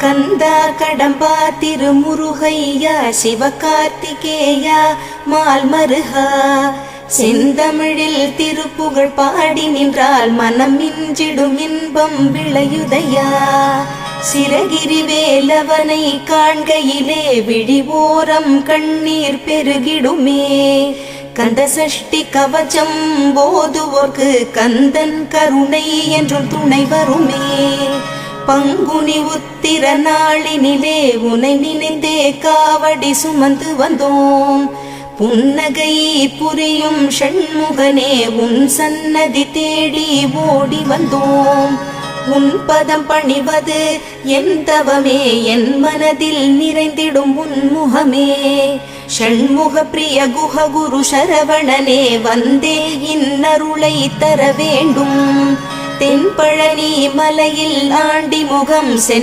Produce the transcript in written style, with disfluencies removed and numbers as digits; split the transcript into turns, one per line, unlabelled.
கந்தா கடம்பா திருமுருகையா சிவகார்த்திகேயா மால்மருகா செந்தமிழில் திருப்புகழ் பாடி நின்றால் மனம் மிஞ்சிடும் இன்பம் விளையுதையா. சிரகிரி வேலவனை காண்கையிலே விழி ஓரம் கண்ணீர் பெருகிடுமே. கந்த சஷ்டி கவச்சம் போதுவோர்க்கு கந்தன் கருணை என்றும் துணை வருமே. பங்குனி உத்திர நாளினிலே உனை நினைந்தே காவடி சுமந்து வந்தோம். புன்னகை புரியும் ஷண்முகனே உன் சன்னதி தேடி ஓடி வந்தோம். உன் பதம் பணிவது என் தவமே, என் மனதில் நிறைந்திடும் உன்முகமே. ஷண்முக பிரிய குஹ குரு சரவணனே வந்தே இன்னருளை தர வேண்டும். தென்பழனி மலையில் ஆண்டி முகம் சென்னி